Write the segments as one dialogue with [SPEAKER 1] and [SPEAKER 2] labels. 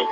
[SPEAKER 1] De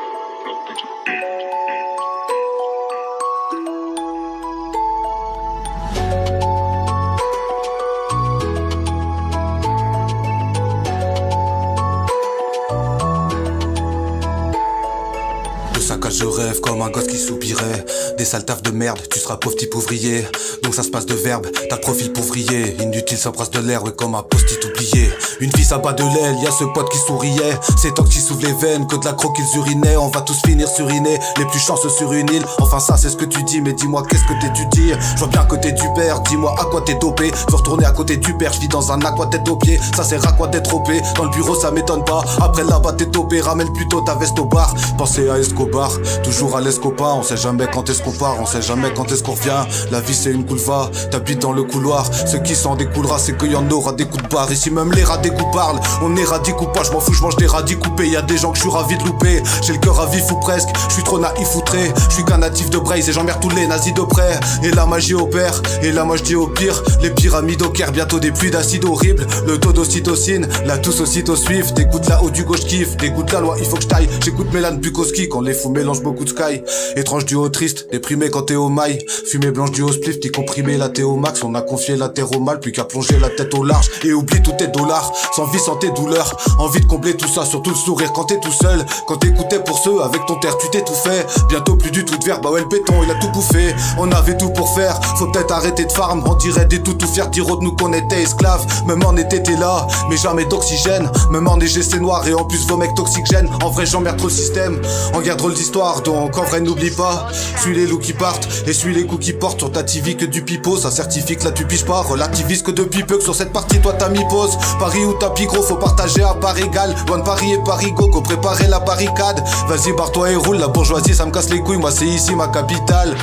[SPEAKER 1] saccage je rêve comme un gosse qui soupirait. Des sales tafs de merde, tu seras pauvre type ouvrier. Donc ça se passe de verbe, t'as le profil pouvrier. Inutile, ça brasse de l'air, ouais, comme un post-it oublié. Une fille ça bat de l'aile, y'a ce pote qui souriait. C'est toi qui s'ouvre les veines, que de la croque qu'ils urinaient. On va tous finir surinés, les plus chanceux sur une île. Enfin ça c'est ce que tu dis, mais dis-moi qu'est-ce que t'étudies. Je vois bien que t'es du père, dis-moi à quoi t'es dopé. Je veux retourner à côté du père, je vis dans un aqua tête aux pieds. Ça sert à quoi d'être OP, dans le bureau ça m'étonne pas. Après là-bas t'es topé, ramène plutôt ta veste au bar. Pensez à Escobar, toujours à l'escopa. On sait jamais quand est-ce qu'on part, on sait jamais quand est-ce qu'on revient. La vie c'est une couleva, t'habites dans le couloir. Ce qui s'en découlera c'est qu'il y en aura des coups de barre. Ici même les radicaux parlent, on est radicaux pas. Je m'en fous, je mange des radis coupés. Y'a des gens que je suis ravi de louper. J'ai le cœur à vif ou presque, je suis trop naïf ou très. Je suis qu'un natif de Braise et j'emmerde tous les nazis de près. Et la magie opère, et là moi je dis au pire. Les pyramides au Caire, bientôt des pluies d'acide horrible. Le taux d'ocytocine, la tous aussitôt suivent. Des gouttes là-haut du gauche kiff, des gouttes la loi, il faut que je taille. J'écoute Mélan Bukowski quand les fous mélangent beaucoup de sky. Étrange duo triste, déprimé quand t'es au mail. Fumée blanche du haut spliff, t'y comprimé la thé au max. On a confié la terre au mal, plus qu'à plonger la tête au large. Et oublie tous tes dollars, sans vie, sans tes douleurs. Envie de combler tout ça, surtout le sourire quand t'es tout seul. Quand t'écoutais pour ceux, avec ton terre tu t'es tout fait. Bientôt plus du tout de verbe, bah ouais le béton il a tout bouffé. On avait tout pour faire, faut peut-être arrêter de farm. On dirait des tout fiers, dire de nous qu'on était esclaves. Même en été t'es là, mais jamais d'oxygène. Même en neige c'est noir et en plus vos mecs toxiques gênent. En vrai j'emmerde trop le système, en guerre drôle d'histoire. Donc en vrai n'oublie pas, suis les loups qui partent et suis les coups qui portent. Sur ta TV que du pipeau, ça certifie que là tu piges pas. Relativise que depuis peu que sur cette partie toi t'as mis pause. Paris ou tapis gros, faut partager à part égale. Loin de Paris et Paris go, go préparer la barricade. Vas-y barre-toi et roule, la bourgeoisie ça me casse les couilles. Moi c'est ici ma capitale.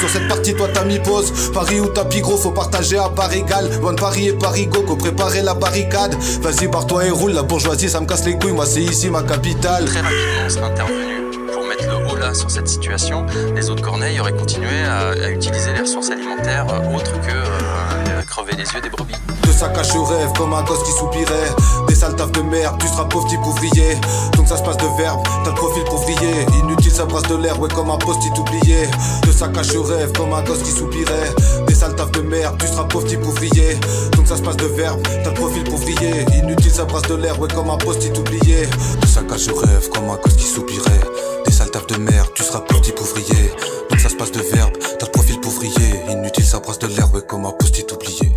[SPEAKER 1] Sur cette partie toi t'as mis pause. Paris ou tapis gros, faut partager à part égale. Loin de Paris et Paris go, go préparer la barricade. Vas-y barre-toi et roule, la bourgeoisie ça me casse les couilles. Moi c'est ici ma capitale.
[SPEAKER 2] Très rapidement on serait intervenu pour mettre le haut là sur cette situation. Les autres Corneilles auraient continué à utiliser les ressources alimentaires autres que crever les yeux des brebis.
[SPEAKER 1] De saccage je rêve comme un gosse qui soupirait. Des sales tafs de merde, tu seras pauvre type ouvrier. Donc ça se passe de verbe, t'as le profil pouvrier. Inutile ça brasse de l'air, ouais comme un post-it oublié. De saccage je rêve comme un gosse qui soupirait. Des sales tafs de merde, tu seras pauvre type ouvrier. Donc ça se passe de verbe, t'as le profil pouvrier. Inutile ça brasse de l'air, ouais comme un post-it oublié. De saccage je rêve comme un gosse qui soupirait. Des sales tafs de merde, tu seras pauvre type ouvrier. Donc ça se passe de verbe, t'as le profil pouvrier. Inutile ça brasse de l'air, ouais comme un post-it oublié.